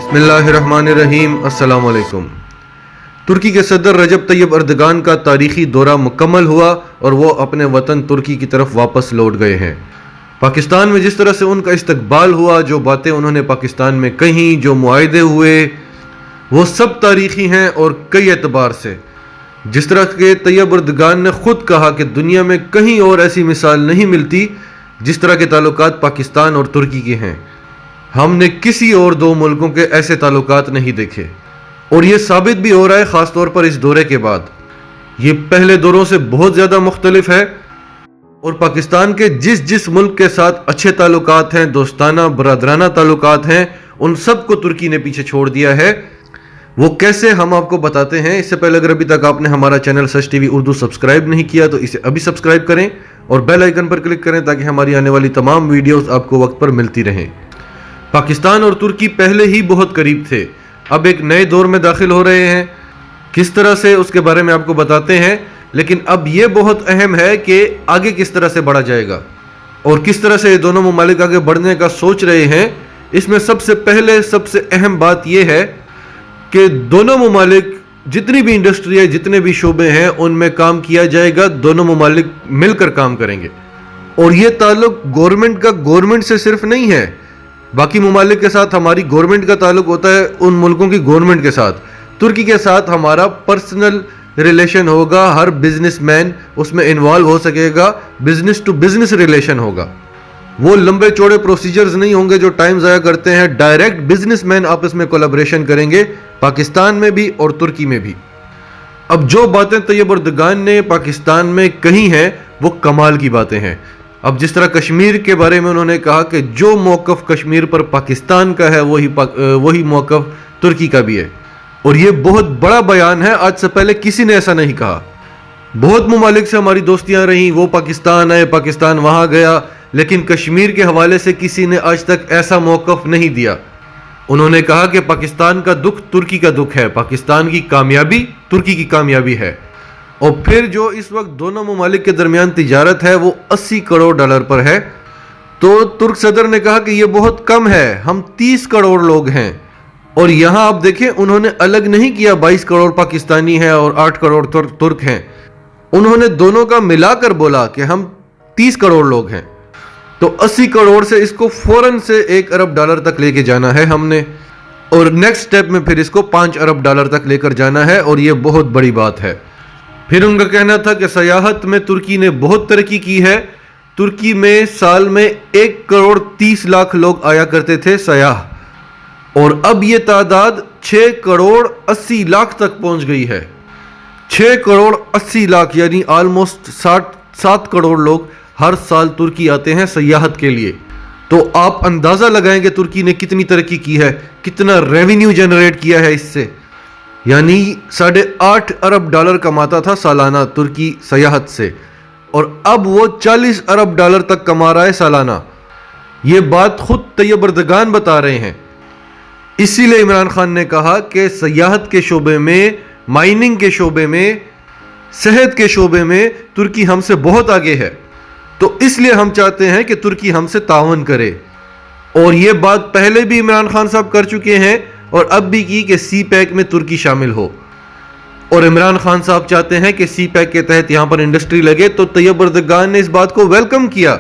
बिस्मिल्लाहिर्रहमानिर्रहीम। अस्सलाम वालेकुम। तुर्की के सदर रजब तैयब अर्दगान का तारीखी दौरा मुकम्मल हुआ और वो अपने वतन तुर्की की तरफ वापस लौट गए हैं। पाकिस्तान में जिस तरह से उनका इस्तकबाल हुआ, जो बातें उन्होंने पाकिस्तान में कहीं, जो मुआहदे हुए, वो सब तारीखी हैं और कई एतबार से। जिस तरह के तैयब अर्दगान ने खुद कहा कि दुनिया में कहीं और ऐसी मिसाल नहीं मिलती जिस तरह के ताल्लुकात पाकिस्तान और तुर्की के हैं। हमने किसी और दो मुल्कों के ऐसे ताल्लुकात नहीं देखे और ये साबित भी हो रहा है, ख़ास तौर पर इस दौरे के बाद। ये पहले दौरों से बहुत ज़्यादा मुख्तलिफ है और पाकिस्तान के जिस जिस मुल्क के साथ अच्छे ताल्लुकात हैं, दोस्ताना बरादराना ताल्लुकात हैं, उन सब को तुर्की ने पीछे छोड़ दिया है। वो कैसे, हम आपको बताते हैं। इससे पहले अगर अभी तक आपने हमारा चैनल सच टीवी उर्दू सब्सक्राइब नहीं किया तो इसे अभी सब्सक्राइब करें और बेल आइकन पर क्लिक करें ताकि हमारी आने वाली तमाम वीडियोस आपको वक्त पर मिलती रहें। पाकिस्तान और तुर्की पहले ही बहुत करीब थे, अब एक नए दौर में दाखिल हो रहे हैं। किस तरह से, उसके बारे में आपको बताते हैं। लेकिन अब ये बहुत अहम है कि आगे किस तरह से बढ़ा जाएगा और किस तरह से ये दोनों ममालिक आगे बढ़ने का सोच रहे हैं। इसमें सबसे पहले सबसे अहम बात यह है कि दोनों ममालिक जितनी भी इंडस्ट्री है, जितने भी शोबे हैं, उनमें काम किया जाएगा। दोनों ममालिक मिलकर काम करेंगे और ये ताल्लुक गवर्नमेंट का गवर्नमेंट से सिर्फ नहीं है। बाकी ममालिक के साथ हमारी गवर्नमेंट का ताल्लुक होता है उन मुल्कों की गवर्नमेंट के साथ। तुर्की के साथ हमारा पर्सनल रिलेशन होगा, हर बिजनेसमैन उसमें इन्वॉल्व हो सकेगा, बिजनेस टू बिजनेस रिलेशन होगा। वो लंबे चौड़े प्रोसीजर्स नहीं होंगे जो टाइम ज़ाया करते हैं। डायरेक्ट बिजनेसमैन आपस में कोलैबोरेशन करेंगे, पाकिस्तान में भी और तुर्की में भी। अब जो बातें तैयब अर्दगान ने पाकिस्तान में कही हैं वो कमाल की बातें हैं। अब जिस तरह कश्मीर के बारे में उन्होंने कहा कि जो मौक़िफ़ कश्मीर पर पाकिस्तान का है वही मौक़िफ़ तुर्की का भी है और ये बहुत बड़ा बयान है। आज से पहले किसी ने ऐसा नहीं कहा। बहुत ममालिक से हमारी दोस्तियां रहीं, वो पाकिस्तान आए, पाकिस्तान वहाँ गया, लेकिन कश्मीर के हवाले से किसी ने आज तक ऐसा मौक़िफ़ नहीं दिया। उन्होंने कहा कि पाकिस्तान का दुख तुर्की का दुख है, पाकिस्तान की कामयाबी तुर्की की कामयाबी है। और फिर जो इस वक्त दोनों ममालिक के दरमियान तिजारत है वो 80 करोड़ डॉलर पर है। तो तुर्क सदर ने कहा कि ये बहुत कम है, हम 30 करोड़ लोग हैं। और यहाँ आप देखें, उन्होंने अलग नहीं किया 22 करोड़ पाकिस्तानी हैं और 8 करोड़ तुर्क हैं। उन्होंने दोनों का मिलाकर बोला कि हम 30 करोड़ लोग हैं। तो 80 करोड़ से इसको फौरन से 1 अरब डॉलर तक लेके जाना है हमने, और नेक्स्ट स्टेप में फिर इसको 5 अरब डॉलर तक लेकर जाना है, और ये बहुत बड़ी बात है। फिर उनका कहना था कि सयाहत में तुर्की ने बहुत तरक्की की है। तुर्की में साल में 1 करोड़ 30 लाख लोग आया करते थे सयाह, और अब ये तादाद 6 करोड़ 80 लाख तक पहुंच गई है। 6 करोड़ 80 लाख यानी ऑलमोस्ट 7 करोड़ लोग हर साल तुर्की आते हैं सयाहत के लिए। तो आप अंदाज़ा लगाएं कि तुर्की ने कितनी तरक्की की है, कितना रेवेन्यू जनरेट किया है इससे। यानी 8.5 अरब डॉलर कमाता था सालाना तुर्की सयाहत से, और अब वो 40 अरब डॉलर तक कमा रहा है सालाना। ये बात खुद तैयब अर्दगान बता रहे हैं। इसीलिए इमरान खान ने कहा कि सयाहत के शोबे में, माइनिंग के शोबे में, सेहत के शोबे में तुर्की हमसे बहुत आगे है। तो इसलिए हम चाहते हैं कि तुर्की हमसे तावन करे, और ये बात पहले भी इमरान खान साहब कर चुके हैं और अब भी की कि सी पैक में तुर्की शामिल हो। और इमरान खान साहब चाहते हैं कि सी पैक के तहत यहाँ पर इंडस्ट्री लगे। तो तैयब अर्दगान ने इस बात को वेलकम किया।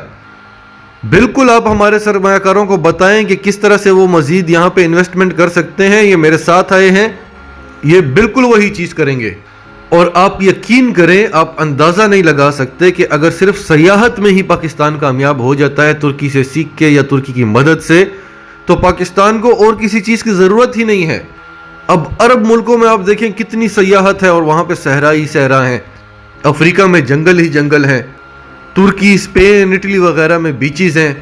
बिल्कुल आप हमारे सरमायाकारों को बताएं कि किस तरह से वो मजीद यहाँ पे इन्वेस्टमेंट कर सकते हैं। ये मेरे साथ आए हैं, ये बिल्कुल वही चीज़ करेंगे। और आप यकीन करें, आप अंदाज़ा नहीं लगा सकते कि अगर सिर्फ सयाहत में ही पाकिस्तान कामयाब हो जाता है तुर्की से सीख के या तुर्की की मदद से, तो पाकिस्तान को और किसी चीज़ की ज़रूरत ही नहीं है। अब अरब मुल्कों में आप देखें कितनी सयाहत है और वहाँ पे सहरा ही सहरा हैं। अफ्रीका में जंगल ही जंगल हैं। तुर्की, स्पेन, इटली वगैरह में बीचेस हैं।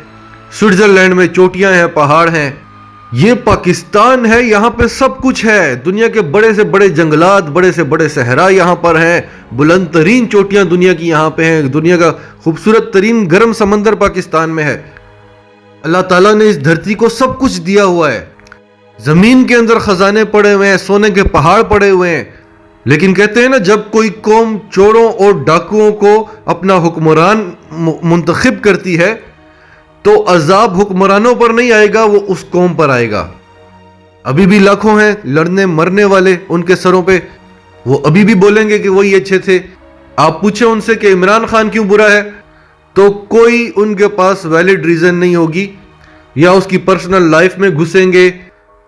स्विट्ज़रलैंड में चोटियाँ हैं, पहाड़ हैं। ये पाकिस्तान है, यहाँ पे सब कुछ है। दुनिया के बड़े से बड़े जंगलात, बड़े से बड़े सहरा यहाँ पर हैं। बुलंद तरीन चोटियाँ दुनिया की यहाँ पे हैं। दुनिया का खूबसूरत तरीन गर्म समंदर पाकिस्तान में है। अल्लाह ताला ने इस धरती को सब कुछ दिया हुआ है। ज़मीन के अंदर ख़जाने पड़े हुए हैं, सोने के पहाड़ पड़े हुए हैं। लेकिन कहते हैं ना, जब कोई कौम चोरों और डाकुओं को अपना हुक्मरान मुंतखब करती है तो अजाब हुक्मरानों पर नहीं आएगा, वो उस कौम पर आएगा। ابھی بھی لاکھوں ہیں لڑنے مرنے والے ان کے سروں پہ، وہ ابھی بھی بولیں گے کہ وہی اچھے تھے۔ آپ پوچھیں ان سے کہ عمران خان کیوں برا ہے، تو کوئی ان کے پاس ویلڈ ریزن نہیں ہوگی، یا اس کی پرسنل لائف میں گھسیں گے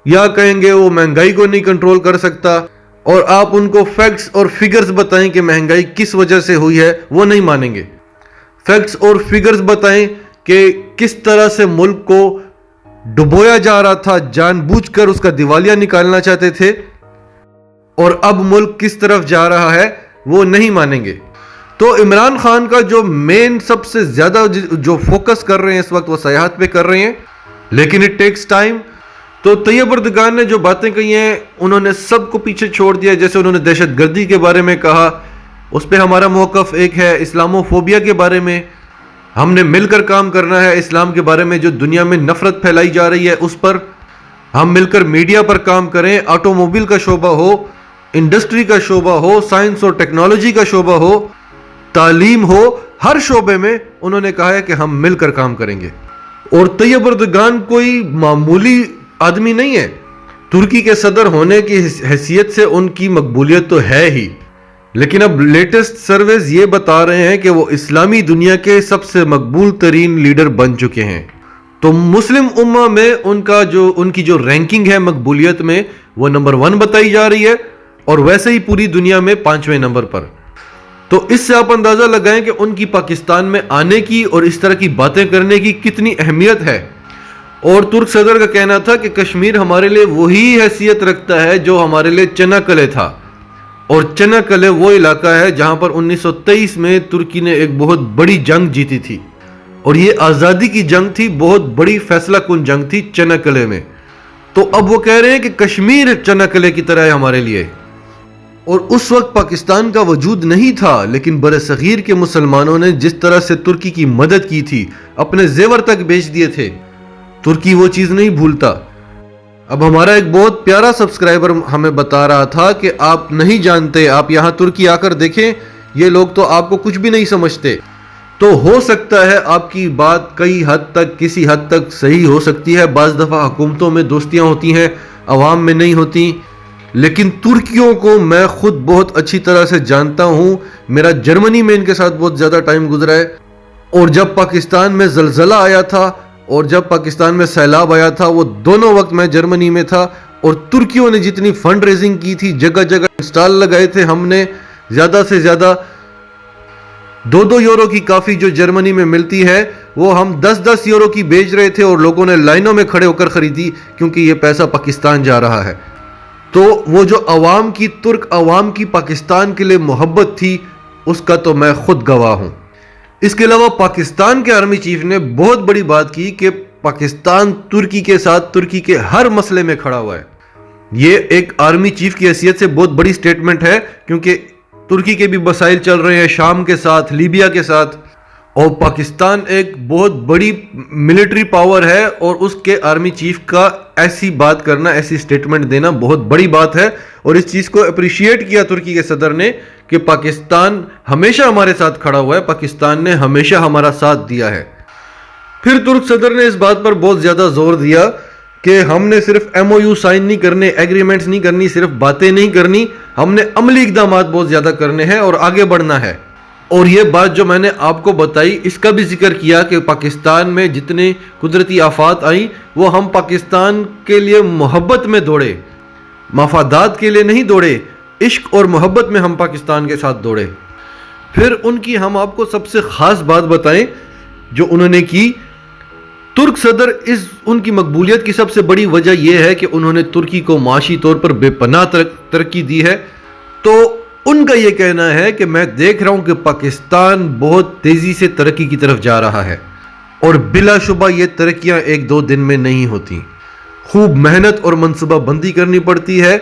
یا کہیں گے وہ مہنگائی کو نہیں کنٹرول کر سکتا، اور آپ ان کو فیکٹس اور فگرز بتائیں کہ مہنگائی کس وجہ سے ہوئی ہے، وہ نہیں مانیں گے۔ فیکٹس اور فگرز بتائیں کہ کس طرح سے ملک کو ڈبویا جا رہا تھا، جان بوجھ کر اس کا دیوالیہ نکالنا چاہتے تھے، اور اب ملک کس طرف جا رہا ہے وہ نہیں مانیں گے۔ تو عمران خان کا جو مین سب سے زیادہ جو فوکس کر رہے ہیں اس وقت وہ سیاحت پہ کر رہے ہیں، لیکن اٹ ٹیکس ٹائم۔ تو طیب اردگان نے جو باتیں کہی ہیں انہوں نے سب کو پیچھے چھوڑ دیا، جیسے انہوں نے دہشت گردی کے بارے میں کہا، اس پہ ہمارا موقف ایک ہے۔ اسلامو فوبیا کے بارے میں ہم نے مل کر کام کرنا ہے، اسلام کے بارے میں جو دنیا میں نفرت پھیلائی جا رہی ہے اس پر ہم مل کر میڈیا پر کام کریں، آٹو موبائل کا شعبہ ہو، انڈسٹری کا شعبہ ہو، سائنس اور ٹیکنالوجی کا شعبہ ہو، تعلیم ہو، ہر شعبے میں انہوں نے کہا ہے کہ ہم مل کر کام کریں گے۔ اور طیب اردگان کوئی معمولی آدمی نہیں ہے، ترکی کے صدر ہونے کی حیثیت سے ان کی مقبولیت تو ہے ہی، لیکن اب لیٹسٹ سرویز یہ بتا رہے ہیں کہ وہ اسلامی دنیا کے سب سے مقبول ترین لیڈر بن چکے ہیں۔ تو مسلم امہ میں ان کی جو رینکنگ ہے مقبولیت میں وہ نمبر 1 بتائی جا رہی ہے، اور ویسے ہی پوری دنیا میں 5ویں نمبر پر۔ تو اس سے آپ اندازہ لگائیں کہ ان کی پاکستان میں آنے کی اور اس طرح کی باتیں کرنے کی کتنی اہمیت ہے۔ اور ترک صدر کا کہنا تھا کہ کشمیر ہمارے لیے وہی حیثیت رکھتا ہے جو ہمارے لیے چناکلے تھا، اور چناکلے وہ علاقہ ہے جہاں پر 1923 میں ترکی نے ایک بہت بڑی جنگ جیتی تھی، اور یہ آزادی کی جنگ تھی، بہت بڑی فیصلہ کن جنگ تھی چناکلے میں۔ تو اب وہ کہہ رہے ہیں کہ کشمیر چناکلے کی طرح ہے ہمارے لیے، اور اس وقت پاکستان کا وجود نہیں تھا، لیکن برصغیر کے مسلمانوں نے جس طرح سے ترکی کی مدد کی تھی، اپنے زیور تک بیچ دیے تھے، ترکی وہ چیز نہیں بھولتا۔ اب ہمارا ایک بہت پیارا سبسکرائبر ہمیں بتا رہا تھا کہ آپ نہیں جانتے، آپ یہاں ترکی آ کر دیکھیں، یہ لوگ تو آپ کو کچھ بھی نہیں سمجھتے۔ تو ہو سکتا ہے آپ کی بات کئی حد تک کسی حد تک صحیح ہو سکتی ہے، بعض دفعہ حکومتوں میں دوستیاں ہوتی ہیں، عوام میں نہیں ہوتی، لیکن ترکیوں کو میں خود بہت اچھی طرح سے جانتا ہوں، میرا جرمنی میں ان کے ساتھ بہت زیادہ ٹائم گزرا ہے، اور جب پاکستان میں زلزلہ آیا تھا اور جب پاکستان میں سیلاب آیا تھا، وہ دونوں وقت میں جرمنی میں تھا، اور ترکیوں نے جتنی فنڈ ریزنگ کی تھی، جگہ جگہ انسٹال لگائے تھے، ہم نے زیادہ سے زیادہ 2 یورو کی کافی جو جرمنی میں ملتی ہے وہ ہم 10 یورو کی بیچ رہے تھے، اور لوگوں نے لائنوں میں کھڑے ہو کر خریدی کیونکہ یہ پیسہ پاکستان جا رہا ہے۔ تو وہ جو عوام کی، ترک عوام کی پاکستان کے لیے محبت تھی، اس کا تو میں خود گواہ ہوں۔ اس کے علاوہ پاکستان کے آرمی چیف نے بہت بڑی بات کی کہ پاکستان ترکی کے ساتھ، ترکی کے ہر مسئلے میں کھڑا ہوا ہے۔ یہ ایک آرمی چیف کی حیثیت سے بہت بڑی سٹیٹمنٹ ہے، کیونکہ ترکی کے بھی مسائل چل رہے ہیں، شام کے ساتھ، لیبیا کے ساتھ، اور پاکستان ایک بہت بڑی ملٹری پاور ہے، اور اس کے آرمی چیف کا ایسی بات کرنا، ایسی سٹیٹمنٹ دینا بہت بڑی بات ہے، اور اس چیز کو اپریشیٹ کیا ترکی کے صدر نے کہ پاکستان ہمیشہ ہمارے ساتھ کھڑا ہوا ہے، پاکستان نے ہمیشہ ہمارا ساتھ دیا ہے۔ پھر ترک صدر نے اس بات پر بہت زیادہ زور دیا کہ ہم نے صرف MOU سائن نہیں کرنے، ایگریمنٹس نہیں کرنی، صرف باتیں نہیں کرنی، ہم نے عملی اقدامات بہت زیادہ کرنے ہیں اور آگے بڑھنا ہے۔ اور یہ بات جو میں نے آپ کو بتائی، اس کا بھی ذکر کیا کہ پاکستان میں جتنے قدرتی آفات آئیں وہ ہم پاکستان کے لیے محبت میں دوڑے، مفادات کے لیے نہیں دوڑے، عشق اور محبت میں ہم پاکستان کے ساتھ دوڑے۔ پھر ان کی ہم آپ کو سب سے خاص بات بتائیں جو انہوں نے کی۔ ترک صدر ان کی مقبولیت کی سب سے بڑی وجہ یہ ہے کہ انہوں نے ترکی کو معاشی طور پر بے پناہ ترقی دی ہے۔ تو ان کا یہ کہنا ہے کہ میں دیکھ رہا ہوں کہ پاکستان بہت تیزی سے ترقی کی طرف جا رہا ہے، اور بلا شبہ یہ ترقیاں 1-2 دن میں نہیں ہوتی، خوب محنت اور منصوبہ بندی کرنی پڑتی ہے،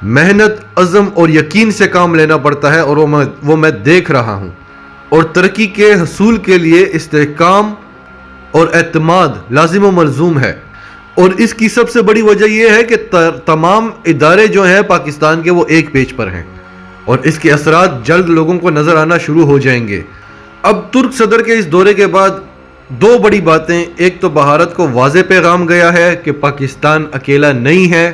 محنت، عزم اور یقین سے کام لینا پڑتا ہے، اور وہ میں دیکھ رہا ہوں۔ اور ترقی کے حصول کے لیے استحکام اور اعتماد لازم و ملزوم ہے، اور اس کی سب سے بڑی وجہ یہ ہے کہ تمام ادارے جو ہیں پاکستان کے وہ ایک پیج پر ہیں، اور اس کے اثرات جلد لوگوں کو نظر آنا شروع ہو جائیں گے۔ اب ترک صدر کے اس دورے کے بعد दो बड़ी बातें, एक तो भारत को वाज़ेह पैगाम गया है कि पाकिस्तान अकेला नहीं है।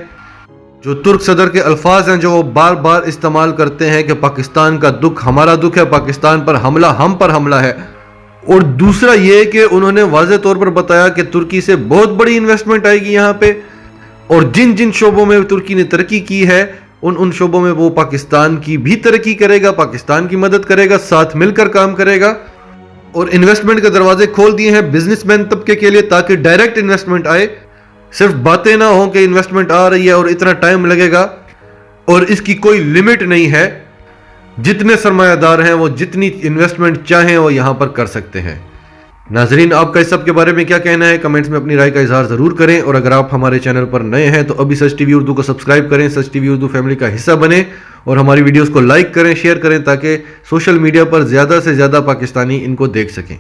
जो तुर्क सदर के अल्फाज हैं जो वो बार बार इस्तेमाल करते हैं कि पाकिस्तान का दुख हमारा दुख है, पाकिस्तान पर हमला हम पर हमला है। और दूसरा ये कि उन्होंने वाज़ेह तौर पर बताया कि तुर्की से बहुत बड़ी इन्वेस्टमेंट आएगी यहाँ पे, और जिन जिन शोबों में तुर्की ने तरक्की की है उन शोबों में वो पाकिस्तान की भी तरक्की करेगा, पाकिस्तान की मदद करेगा, साथ मिलकर काम करेगा। और इन्वेस्टमेंट के दरवाजे खोल दिए हैं बिजनेसमैन तबके के लिए ताकि डायरेक्ट इन्वेस्टमेंट आए, सिर्फ बातें ना हो कि इन्वेस्टमेंट आ रही है और इतना टाइम लगेगा, और इसकी कोई लिमिट नहीं है। जितने सरमायादार हैं वो जितनी इन्वेस्टमेंट चाहें वो यहां पर कर सकते हैं। नाजरीन, आपका इस सब के बारे में क्या कहना है? कमेंट्स में अपनी राय का इजहार जरूर करें, और अगर आप हमारे चैनल पर नए हैं तो अभी सच टीवी उर्दू को सब्सक्राइब करें, सच टीवी उर्दू फैमिली का हिस्सा बने, और हमारी वीडियोस को लाइक करें, शेयर करें ताकि सोशल मीडिया पर ज़्यादा से ज़्यादा पाकिस्तानी इनको देख सकें।